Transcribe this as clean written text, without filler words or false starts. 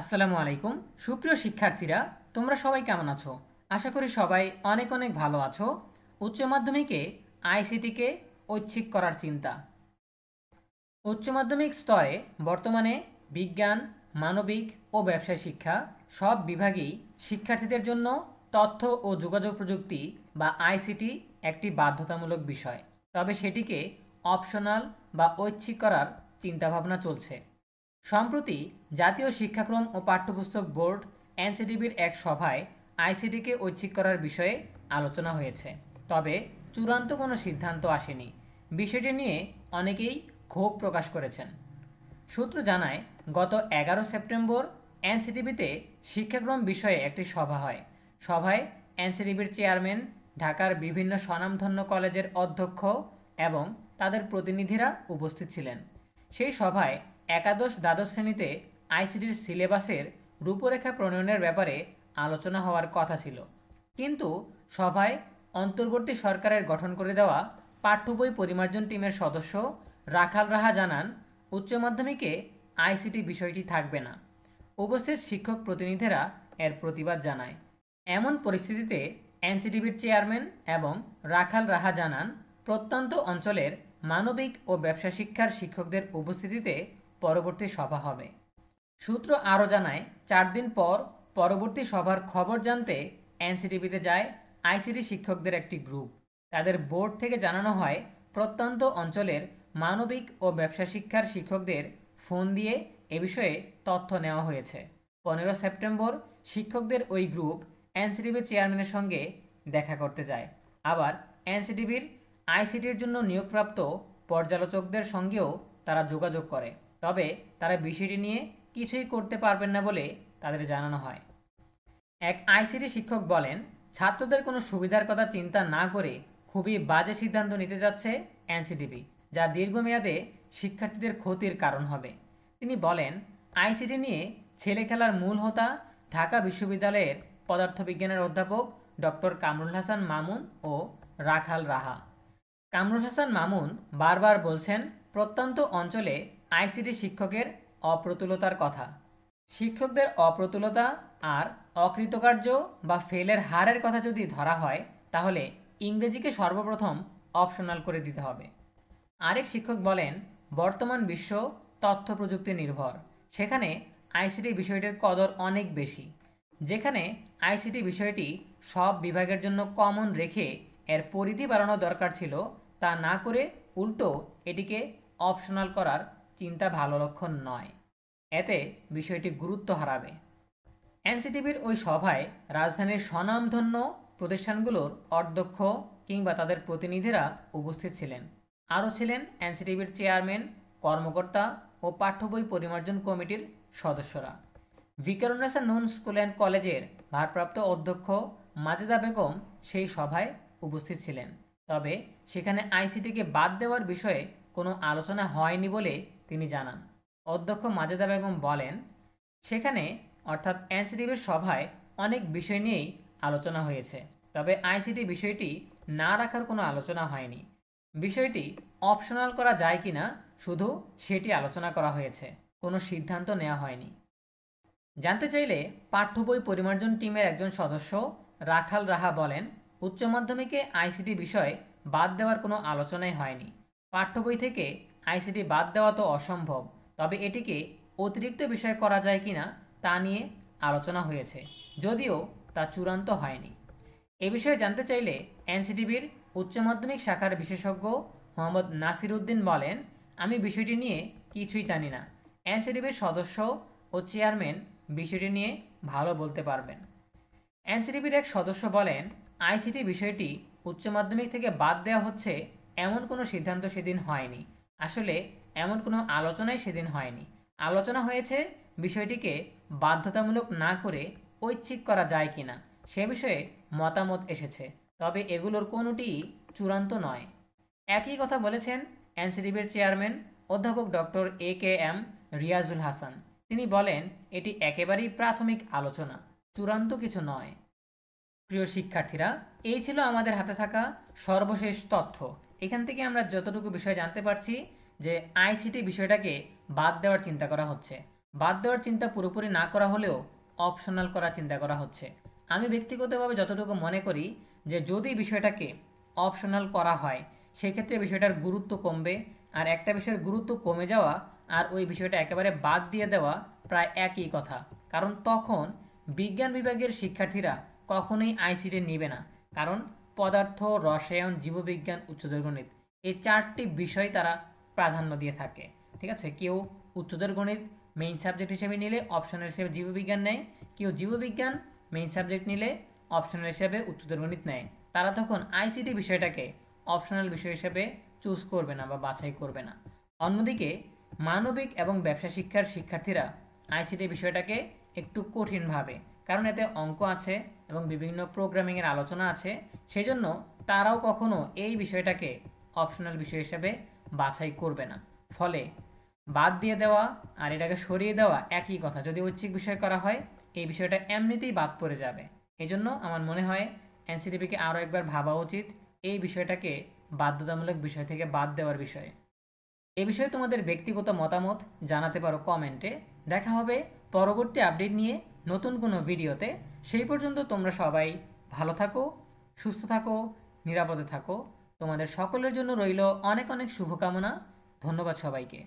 আসসালামু আলাইকুম। সুপ্রিয় শিক্ষার্থীরা, তোমরা সবাই কেমন আছো? আশা করি সবাই অনেক অনেক ভালো আছো। উচ্চ মাধ্যমিকে আইসিটিকে ঐচ্ছিক করার চিন্তা। উচ্চ মাধ্যমিক স্তরে বর্তমানে বিজ্ঞান, মানবিক ও ব্যবসায় শিক্ষা সব বিভাগেই শিক্ষার্থীদের জন্য তথ্য ও যোগাযোগ প্রযুক্তি বা আইসিটি একটি বাধ্যতামূলক বিষয়। তবে সেটিকে অপশনাল বা ঐচ্ছিক করার চিন্তাভাবনা চলছে। সম্প্রতি জাতীয় শিক্ষাক্রম ও পাঠ্যপুস্তক বোর্ড এনসিটিবির এক সভায় আইসিটিকে ঐচ্ছিক করার বিষয়ে আলোচনা হয়েছে। তবে চূড়ান্ত কোনো সিদ্ধান্ত আসেনি। বিষয়টি নিয়ে অনেকেই ক্ষোভ প্রকাশ করেছেন। সূত্র জানায়, গত 11 সেপ্টেম্বর এনসিটিবিতে শিক্ষাক্রম বিষয়ে একটি সভা হয়। সভায় এনসিটিবির চেয়ারম্যান, ঢাকার বিভিন্ন স্বনামধন্য কলেজের অধ্যক্ষ এবং তাদের প্রতিনিধিরা উপস্থিত ছিলেন। সেই সভায় একাদশ দ্বাদশ শ্রেণীতে আইসিটির সিলেবাসের রূপরেখা প্রণয়নের ব্যাপারে আলোচনা হওয়ার কথা ছিল। কিন্তু সভায় অন্তর্বর্তী সরকারের গঠন করে দেওয়া পাঠ্য বই পরিমার্জন টিমের সদস্য রাখাল রাহা জানান, উচ্চ মাধ্যমিকে আইসিটি বিষয়টি থাকবে না। উপস্থিত শিক্ষক প্রতিনিধিরা এর প্রতিবাদ জানায়। এমন পরিস্থিতিতে এনসিটিবির চেয়ারম্যান এবং রাখাল রাহা জানান, প্রত্যন্ত অঞ্চলের মানবিক ও ব্যবসা শিক্ষার শিক্ষকদের উপস্থিতিতে পরবর্তী সভা হবে। সূত্র আরও জানায়, 4 দিন পর পরবর্তী সভার খবর জানতে এনসিটিবিতে যায় আইসিটি শিক্ষকদের একটি গ্রুপ। তাদের বোর্ড থেকে জানানো হয়, প্রত্যন্ত অঞ্চলের মানবিক ও ব্যবসা শিক্ষার শিক্ষকদের ফোন দিয়ে এ বিষয়ে তথ্য নেওয়া হয়েছে। 15 সেপ্টেম্বর শিক্ষকদের ওই গ্রুপ এনসিটিবির চেয়ারম্যানের সঙ্গে দেখা করতে যায়। আবার এনসিটিবির আইসিটির জন্য নিয়োগপ্রাপ্ত পর্যালোচকদের সঙ্গেও তারা যোগাযোগ করে। তবে তারা বিষয়টি নিয়ে কিছুই করতে পারবেন না বলে তাদের জানানো হয়। এক আইসিটি শিক্ষক বলেন, ছাত্রদের কোনো সুবিধার কথা চিন্তা না করে খুবই বাজে সিদ্ধান্ত নিতে যাচ্ছে এনসিটিবি, যা দীর্ঘমেয়াদে শিক্ষার্থীদের ক্ষতির কারণ হবে। তিনি বলেন, আইসিটি নিয়ে ছেলে খেলার মূল হোতা ঢাকা বিশ্ববিদ্যালয়ের পদার্থবিজ্ঞানের অধ্যাপক ডক্টর কামরুল হাসান মামুন ও রাখাল রাহা। কামরুল হাসান মামুন বারবার বলছেন, প্রত্যন্ত অঞ্চলে আইসিটি শিক্ষকের অপ্রতুলতার কথা। শিক্ষকদের অপ্রতুলতা আর অকৃতকার্য বা ফেলের হারের কথা যদি ধরা হয়, তাহলে ইংরেজিকে সর্বপ্রথম অপশনাল করে দিতে হবে। আরেক শিক্ষক বলেন, বর্তমান বিশ্ব তথ্য প্রযুক্তি নির্ভর। সেখানে আইসিটি বিষয়টির কদর অনেক বেশি। যেখানে আইসিটি বিষয়টি সব বিভাগের জন্য কমন রেখে এর পরিধি বাড়ানো দরকার ছিল, তা না করে উল্টো এটিকে অপশনাল করার চিন্তা ভালো লক্ষণ নয়। এতে বিষয়টি গুরুত্ব হারাবে। এনসিটিবির ওই সভায় রাজধানীর স্বনামধন্য প্রতিষ্ঠানগুলোর অধ্যক্ষ কিংবা তাদের প্রতিনিধিরা উপস্থিত ছিলেন। আরও ছিলেন এনসিটিবির চেয়ারম্যান, কর্মকর্তা ও পাঠ্য বই পরিমার্জন কমিটির সদস্যরা। ভিকারুন্নেসা নুন স্কুল অ্যান্ড কলেজের ভারপ্রাপ্ত অধ্যক্ষ মাজেদা বেগম সেই সভায় উপস্থিত ছিলেন। তবে সেখানে আইসিটিকে বাদ দেওয়ার বিষয়ে কোনো আলোচনা হয়নি বলে তিনি জানান। অধ্যক্ষ মাজেদা বেগম বলেন, সেখানে অর্থাৎ এনসিটিবির সভায় অনেক বিষয় নিয়েই আলোচনা হয়েছে, তবে আইসিটি বিষয়টি না রাখার কোনো আলোচনা হয়নি। বিষয়টি অপশনাল করা যায় কিনা শুধু সেটি আলোচনা করা হয়েছে, কোনো সিদ্ধান্ত নেওয়া হয়নি। জানতে চাইলে পাঠ্য বই পরিমার্জন টিমের একজন সদস্য রাখাল রাহা বলেন, উচ্চ মাধ্যমিকে আইসিটি বিষয় বাদ দেওয়ার কোনো আলোচনাই হয়নি। পাঠ্য বই থেকে আইসিটি বাদ দেওয়া তো অসম্ভব, তবে এটিকে অতিরিক্ত বিষয় করা যায় কিনা তা নিয়ে আলোচনা হয়েছে, যদিও তা চূড়ান্ত হয়নি। এ বিষয়ে জানতে চাইলে এনসিটিবির উচ্চ মাধ্যমিক শাখার বিশেষজ্ঞ মোহাম্মদ নাসির উদ্দিন বলেন, আমি বিষয়টি নিয়ে কিছুই জানি না। এনসিটিবির সদস্য ও চেয়ারম্যান বিষয়টি নিয়ে ভালো বলতে পারবেন। এনসিটিবির এক সদস্য বলেন, আইসিটি বিষয়টি উচ্চ মাধ্যমিক থেকে বাদ দেওয়া হচ্ছে এমন কোনো সিদ্ধান্ত সেদিন হয়নি। আসলে এমন কোনো আলোচনাই সেদিন হয়নি। আলোচনা হয়েছে বিষয়টিকে বাধ্যতামূলক না করে ঐচ্ছিক করা যায় কিনা সে বিষয়ে মতামত এসেছে, তবে এগুলোর কোনোটিই চূড়ান্ত নয়। একই কথা বলেছেন এনসিটিবির চেয়ারম্যান অধ্যাপক ডক্টর AKM রিয়াজুল হাসান। তিনি বলেন, এটি একেবারেই প্রাথমিক আলোচনা, চূড়ান্ত কিছু নয়। প্রিয় শিক্ষার্থীরা, এই ছিল আমাদের হাতে থাকা সর্বশেষ তথ্য। এখান থেকে আমরা যতটুকু বিষয় জানতে পারছি যে আইসিটি বিষয়টাকে বাদ দেওয়ার চিন্তা করা হচ্ছে। বাদ দেওয়ার চিন্তা পুরোপুরি না করা হলেও অপশনাল করার চিন্তা করা হচ্ছে। আমি ব্যক্তিগতভাবে যতটুকু মনে করি যে যদি বিষয়টাকে অপশনাল করা হয় সেক্ষেত্রে বিষয়টার গুরুত্ব কমবে, আর একটা বিষয়ের গুরুত্ব কমে যাওয়া আর ওই বিষয়টা একেবারে বাদ দিয়ে দেওয়া প্রায় একই কথা। কারণ তখন বিজ্ঞান বিভাগের শিক্ষার্থীরা কখনোই আইসিটি নেবে না, কারণ পদার্থ, রসায়ন, জীববিজ্ঞান, উচ্চতর গণিত এই চারটি বিষয় তারা প্রাধান্য দিয়ে থাকে। ঠিক আছে, কেউ উচ্চতর গণিত মেইন সাবজেক্ট হিসেবে নিলে অপশনাল হিসেবে জীববিজ্ঞান নেয়, কেউ জীববিজ্ঞান মেইন সাবজেক্ট নিলে অপশনাল হিসেবে উচ্চতর গণিত নেয়। তারা তখন আইসিটি বিষয়টাকে অপশনাল বিষয় হিসেবে চুজ করবে না বা বাছাই করবে না। অন্যদিকে মানবিক এবং ব্যবসা শিক্ষার শিক্ষার্থীরা আইসিটি বিষয়টাকে একটু কঠিন ভাবে, কারণ এতে অঙ্ক আছে এবং বিভিন্ন প্রোগ্রামিংয়ের আলোচনা আছে। সেই জন্য তারাও কখনো এই বিষয়টাকে অপশনাল বিষয় হিসেবে বাছাই করবে না। ফলে বাদ দিয়ে দেওয়া আর এটাকে সরিয়ে দেওয়া একই কথা। যদি ঐচ্ছিক বিষয় করা হয় এই বিষয়টা এমনিতেই বাদ পড়ে যাবে। এই জন্য আমার মনে হয় এনসিটিবিকে আরও একবার ভাবা উচিত এই বিষয়টাকে বাধ্যতামূলক বিষয় থেকে বাদ দেওয়ার বিষয়ে। এ বিষয়ে তোমাদের ব্যক্তিগত মতামত জানাতে পারো কমেন্টে। দেখা হবে পরবর্তী আপডেট নিয়ে নতুন কোনো ভিডিওতে। সেই পর্যন্ত তোমরা সবাই ভালো থাকো, সুস্থ থাকো, নিরাপদে থাকো। তোমাদের সকলের জন্য রইল অনেক অনেক শুভকামনা। ধন্যবাদ সবাইকে।